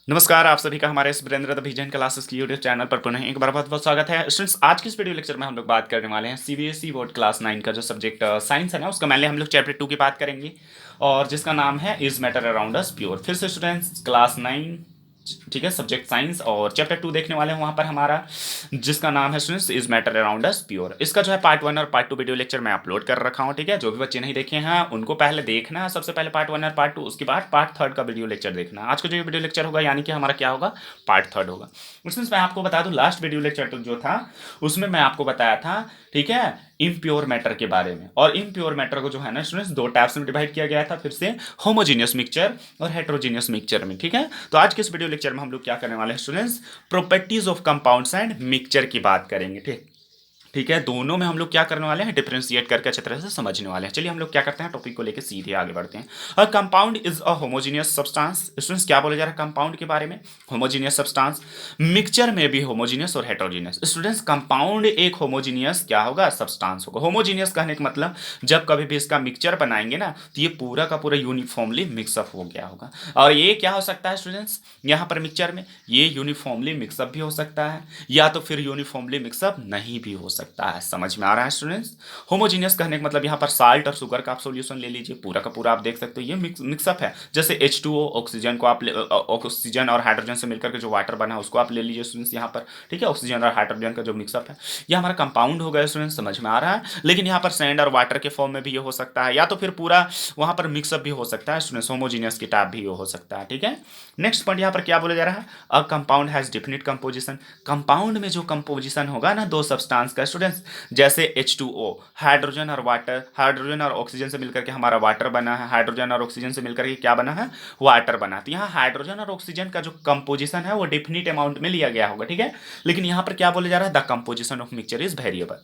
नमस्कार, आप सभी का हमारे इस वीरेंद्र द विजन क्लासेस की यूट्यूब चैनल पर पुनः एक बार बहुत बहुत स्वागत है। स्टूडेंट्स, आज की इस वीडियो लेक्चर में हम लोग बात करने वाले हैं सीबीएसई बोर्ड क्लास 9 का जो सब्जेक्ट साइंस है ना, उसका मेनली हम लोग चैप्टर 2 की बात करेंगे और जिसका नाम है is matter around us pure. फिर से स्टूडेंट्स, क्लास 9, ठीक है, सब्जेक्ट साइंस और चैप्टर 2 देखने वाले हैं वहाँ पर हमारा, जिसका नाम है students is matter around us pure. इसका जो है पार्ट 1 और पार्ट 2 वीडियो लेक्चर मैं अपलोड कर रखा हूँ, ठीक है। जो भी बच्चे नहीं देखे हैं उनको पहले देखना है, सबसे पहले पार्ट 1 और पार्ट 2, उसके बाद पार्ट 3 का वीडियो लेक्चर देखना है। आज का जो वीडियो लेक्चर होगा यानी कि हमारा क्या होगा, पार्ट 3 होगा। उसमें मैं आपको बता दूं, लास्ट वीडियो लेक्चर जो था उसमें मैं आपको बताया था, ठीक है, इम्प्योर मैटर के बारे में। और इम्प्योर मैटर को जो है ना स्टूडेंट्स, दो टाइप्स में डिवाइड किया गया था, फिर से होमोजीनियस मिक्सचर और हेट्रोजीनियस मिक्सचर में, ठीक है। तो आज के इस वीडियो लेक्चर में हम लोग क्या करने वाले हैं students, properties of compounds and mixture की बात करेंगे, ठीक। ठीक है, दोनों में हम लोग क्या करने वाले हैं, डिफरेंशिएट करके अच्छी तरह से समझने वाले हैं। चलिए हम लोग क्या करते हैं, टॉपिक को लेकर सीधे आगे बढ़ते हैं। A compound is a homogeneous substance. Students, क्या बोला जा रहा है कंपाउंड के बारे में, होमोजीनियस सब्सटेंस। मिक्सचर में भी होमोजीनियस और हेट्रोजीनियस। स्टूडेंट्स, कंपाउंड एक होमोजीनियस क्या होगा, सब्सटेंस होगा। होमोजीनियस कहने का मतलब जब कभी भी इसका मिक्सचर बनाएंगे ना, तो ये पूरा का पूरा यूनिफॉर्मली मिक्सअप हो गया होगा। और ये क्या हो सकता है स्टूडेंट्स, यहाँ पर मिक्सचर में ये यूनिफॉर्मली मिक्सअप भी हो सकता है या तो फिर यूनिफॉर्मली मिक्सअप नहीं भी हो सकता है। समझ में आ रहा है स्टूडेंट्स। होमोजीनियस कहने का मतलब यहाँ पर साल्ट और शुगर का आप सॉल्यूशन ले लीजिए, पूरा का पूरा आप देख सकते हो ये मिक्सअप है। जैसे H2O, ऑक्सीजन को आप ऑक्सीजन और हाइड्रोजन से मिलकर के जो वाटर बना है उसको आप ले लीजिए स्टूडेंट्स यहाँ पर, ठीक है। ऑक्सीजन और हाइड्रोजन का जो मिक्सअप है ये हमारा कंपाउंड हो गया स्टूडेंट्स, समझ में आ रहा है। लेकिन यहाँ पर सैंड और वाटर के फॉर्म में भी ये हो सकता है, या तो फिर पूरा वहाँ पर मिक्सअप भी हो सकता है स्टूडेंट्स, होमोजीनियस की टाइप भी हो सकता है, ठीक है। नेक्स्ट पॉइंट यहाँ पर क्या बोला जा रहा है, a compound has definite composition. Compound में जो कंपोजिशन होगा ना दो सब्सटेंस का स्टूडेंट्स, जैसे H2O, हाइड्रोजन और वाटर, हाइड्रोजन और ऑक्सीजन से मिलकर के हमारा वाटर बना है, हाइड्रोजन और ऑक्सीजन से मिलकर के क्या बना है, वाटर बना। तो यहाँ हाइड्रोजन और ऑक्सीजन का जो कंपोजिशन है वो डिफिनिट अमाउंट में लिया गया होगा, ठीक है। लेकिन यहाँ पर क्या बोला जा रहा है, the composition of mixture is variable.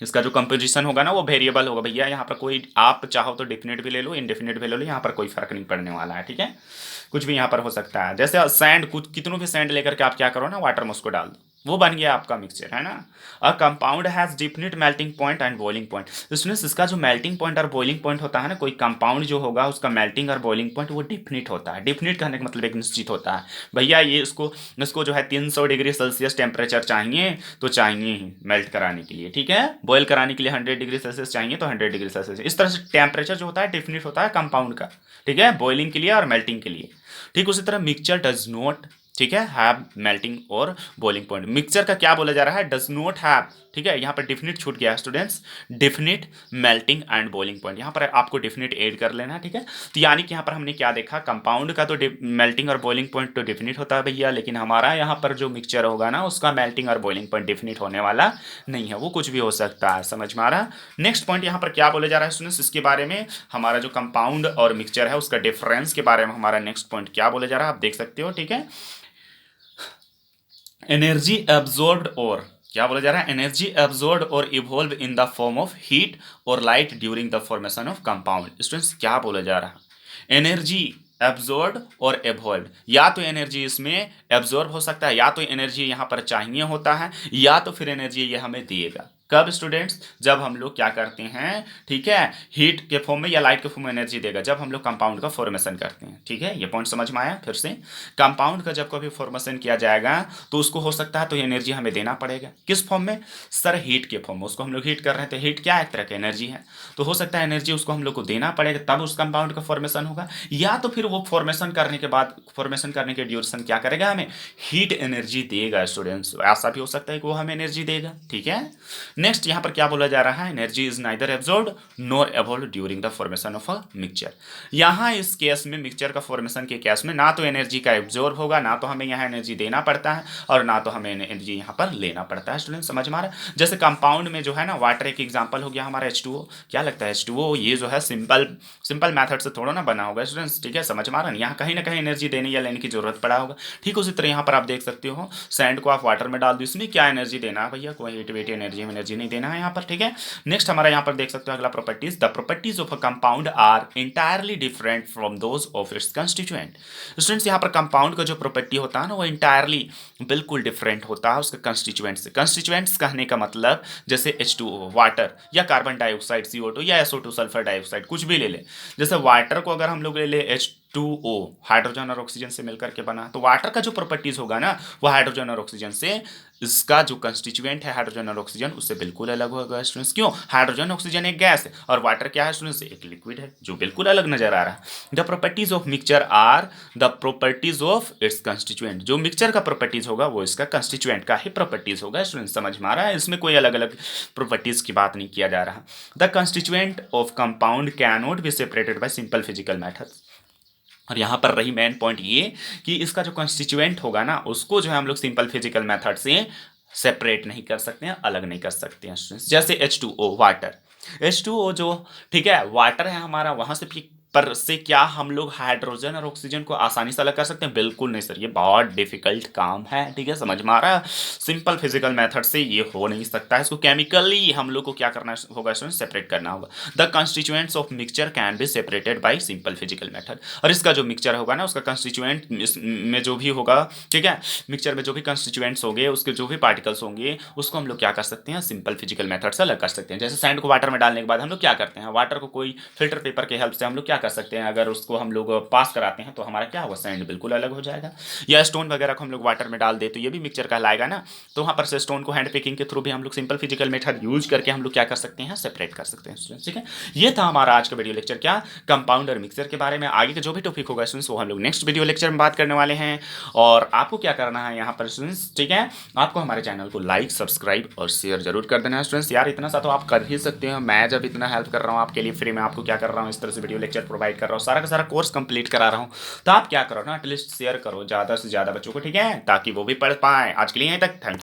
इसका जो कंपोजिशन होगा ना वो वेरिएबल होगा भैया। यहाँ पर कोई आप चाहो तो डिफिनिट भी ले लो, इनडेफिनिट भी ले लो, यहाँ पर कोई फर्क नहीं पड़ने वाला है, ठीक है। कुछ भी यहाँ पर हो सकता है। जैसे सैंड, कुछ कितनों भी सैंड लेकर के आप क्या करो ना, वाटर में उसको डाल दो, वो बन गया आपका मिक्सचर, है ना। A compound has definite melting point and boiling point. Students, इसका जो मेल्टिंग पॉइंट और बॉइलिंग पॉइंट होता है ना, कोई कंपाउंड जो होगा उसका मेल्टिंग और बॉइलिंग पॉइंट वो डिफिनिट होता है। डिफिनिट कहने का मतलब एक निश्चित होता है भैया, ये इसको इसको जो है 300 डिग्री सेल्सियस टेम्परेचर चाहिए तो चाहिए ही मेल्ट कराने के लिए, ठीक है। बॉयल कराने के लिए 100 डिग्री सेल्सियस चाहिए तो 100 डिग्री सेल्सियस। इस तरह से टेम्परेचर जो होता है डिफिनिट होता है कंपाउंड का, ठीक है, बॉइलिंग के लिए और मेल्टिंग के लिए। ठीक उसी तरह मिक्सचर डज नॉट, ठीक है, हैव मेल्टिंग और बॉइलिंग पॉइंट। मिक्सचर का क्या बोला जा रहा है, डज नॉट हैव, ठीक है। यहाँ पर डिफिनिट छूट गया है students, definite melting and boiling point, यहाँ पर आपको डिफिनिट ऐड कर लेना है, ठीक है। तो यानी कि यहाँ पर हमने क्या देखा, कंपाउंड का तो मेल्टिंग और बॉइलिंग पॉइंट तो डिफिनिट होता है भैया, लेकिन हमारा यहाँ पर जो मिक्सचर होगा ना उसका मेल्टिंग और बॉइलिंग पॉइंट डिफिनिट होने वाला नहीं है, वो कुछ भी हो सकता है। समझ में आ रहा है। नेक्स्ट पॉइंट यहाँ पर क्या बोले जा रहा है स्टूडेंट्स, इसके बारे में, हमारा जो कंपाउंड और मिक्सचर है उसका डिफरेंस के बारे में हमारा नेक्स्ट पॉइंट क्या बोले जा रहा है, आप देख सकते हो, ठीक है। एनर्जी एब्जॉर्ब्ड और, क्या बोला जा रहा है, एनर्जी एब्जॉर्ब्ड और evolve in the form of heat और light during the formation of compound. Students, क्या बोला जा रहा है, एनर्जी एब्जॉर्ब और एवॉल्व, या तो एनर्जी इसमें एब्जॉर्ब हो सकता है, या तो एनर्जी यहाँ पर चाहिए होता है, या तो फिर एनर्जी ये हमें देगा। कब स्टूडेंट्स, जब हम लोग क्या करते हैं, ठीक है, हीट के फॉर्म में या लाइट के फॉर्म में एनर्जी देगा जब हम लोग कंपाउंड का फॉर्मेशन करते हैं, ठीक है। ये पॉइंट समझ में आया। फिर से, कंपाउंड का जब कभी फॉर्मेशन किया जाएगा तो उसको हो सकता है तो एनर्जी हमें देना पड़ेगा, किस फॉर्म में सर, हीट के फॉर्म में। उसको हम लोग हीट कर रहे हैं तो हीट क्या एक तरह की एनर्जी है, तो हो सकता है एनर्जी उसको हम लोग को देना पड़ेगा, तब उस कंपाउंड का फॉर्मेशन होगा। या तो फिर वो फॉर्मेशन करने के बाद, फॉर्मेशन करने के ड्यूरेशन क्या करेगा, हमें हीट एनर्जी देगा स्टूडेंट्स। ऐसा भी हो सकता है कि वो हमें एनर्जी देगा, ठीक है। नेक्स्ट यहाँ पर क्या बोला जा रहा है, energy is neither absorbed nor evolve during the formation of a mixture. यहाँ इस केस में, मिक्सचर का फॉर्मेशन के केस में, ना तो एनर्जी का एब्जॉर्ब होगा, ना तो हमें यहाँ एनर्जी देना पड़ता है, और ना तो हमें एनर्जी यहाँ पर लेना पड़ता है। स्टूडेंट समझ में आ रहा है। जैसे कंपाउंड में जो है ना, वाटर एक एग्जाम्पल हो गया हमारा H2O। क्या लगता है H2O ये जो है सिंपल सिंपल मेथड से थोड़ा ना बना होगा स्टूडेंट्स, ठीक है, समझ में आ रहा है। यहाँ कहीं ना कहीं एनर्जी देने या लेने की जरूरत पड़ा होगा। ठीक उसी तरह यहाँ पर आप देख सकते हो, सैंड को आप वाटर में डाल दो, इसमें क्या एनर्जी देना है भैया, कोई हीट वेट एनर्जी नहीं देना है यहाँ पर, ठीक है। नेक्स्ट हमारा यहाँ पर देख सकते हो अगला properties, the properties of a compound are entirely different from those of its constituent. Students, यहाँ पर कंपाउंड का जो प्रॉपर्टी होता है ना वो इंटायरली बिल्कुल डिफरेंट होता है उसके कंस्टिट्यूएंट से। कंस्टिट्यूएंट्स कहने का मतलब जैसे H2O वाटर, या कार्बन डाइऑक्साइड CO2, या SO2 सल्फर डाइऑक्साइड, कुछ भी ले ले। जैसे वाटर को अगर हम लोग ले ले H2O हाइड्रोजन और ऑक्सीजन से मिलकर के बना। तो वाटर का जो प्रॉपर्टीज होगा ना वो हाइड्रोजन और ऑक्सीजन से, इसका जो कंस्टिट्यूएंट है हाइड्रोजन और ऑक्सीजन उससे बिल्कुल अलग होगा स्टूडेंट्स। क्यों? हाइड्रोजन ऑक्सीजन एक गैस है और वाटर क्या है स्टूडेंट्स? एक लिक्विड है जो बिल्कुल अलग नजर आ रहा है। The properties of mixture are the properties of its constituent. जो मिक्सचर का प्रॉपर्टीज होगा वो इसका कंस्टिट्यूएंट का ही प्रॉपर्टीज होगा स्टूडेंट्स। समझ में आ रहा है? इसमें कोई अलग अलग प्रॉपर्टीज की बात नहीं किया जा रहा। The constituent of compound can not be separated by simple physical methods. और यहाँ पर रही मेन पॉइंट ये कि इसका जो कॉन्स्टिट्यूएंट होगा ना उसको जो है हम लोग सिंपल फिजिकल मेथड से सेपरेट नहीं कर सकते हैं, अलग नहीं कर सकते हैं स्टूडेंट्स। जैसे H2O वाटर, H2O जो ठीक है वाटर है हमारा, वहां से भी पर से क्या हम लोग हाइड्रोजन और ऑक्सीजन को आसानी से अलग कर सकते हैं? बिल्कुल नहीं सर, ये बहुत डिफिकल्ट काम है। ठीक है, समझ में आ रहा है? सिंपल फिजिकल मेथड से ये हो नहीं सकता है। इसको केमिकली हम लोग को क्या करना होगा स्टूडेंट? सेपरेट करना होगा। The constituents of mixture can be separated by simple physical method. और इसका जो मिक्सचर होगा ना उसका कंस्टिट्यूएंट में जो भी होगा, ठीक है, मिक्सचर में जो भी कंस्टिट्यूएंट्स होंगे उसके जो भी पार्टिकल्स होंगे उसको हम लोग क्या कर सकते हैं? सिंपल फिजिकल मेथड से अलग कर सकते हैं। जैसे सैंड को वाटर में डालने के बाद हम लोग क्या करते हैं? वाटर को कोई फिल्टर पेपर के हेल्प से हम लोग क्या कर सकते हैं? अगर उसको हम लोग पास कराते हैं तो हमारा क्या होगा? सैंड बिल्कुल अलग हो जाएगा। या स्टोन वगैरह को हम लोग वाटर में डाल दे तो ये भी मिक्सचर कहलाएगा ना। तो वहाँ पर से स्टोन को हैंड पिकिंग के थ्रू भी हम लोग सिंपल फिजिकल मेथड यूज करके हम लोग क्या कर सकते हैं? सेपरेट कर सकते हैं स्टूडेंट्स। ठीक है, ये था हमारा आज का वीडियो लेक्चर, क्या कंपाउंड और मिक्सचर के बारे में। आगे का जो भी टॉपिक होगा स्टूडेंट्स वो हम लोग नेक्स्ट वीडियो लेक्चर में बात करने वाले हैं। और आपको क्या करना है यहाँ पर स्टूडेंट्स, ठीक है, आपको हमारे चैनल को लाइक, सब्सक्राइब और शेयर जरूर कर देना है स्टूडेंट्स। यार इतना सा तो आप कर ही सकते हो। मैं जब इतना हेल्प कर रहा हूँ आपके लिए फ्री में, आपको क्या कर रहा हूँ इस तरह से वीडियो लेक्चर प्रोवाइड कर रहा हूँ, सारा का सारा कोर्स कंप्लीट करा रहा हूँ। तो आप क्या करो ना, एटलीस्ट शेयर करो ज़्यादा से ज़्यादा बच्चों को, ठीक है, ताकि वो भी पढ़ पाए। आज के लिए यहीं तक, थैंक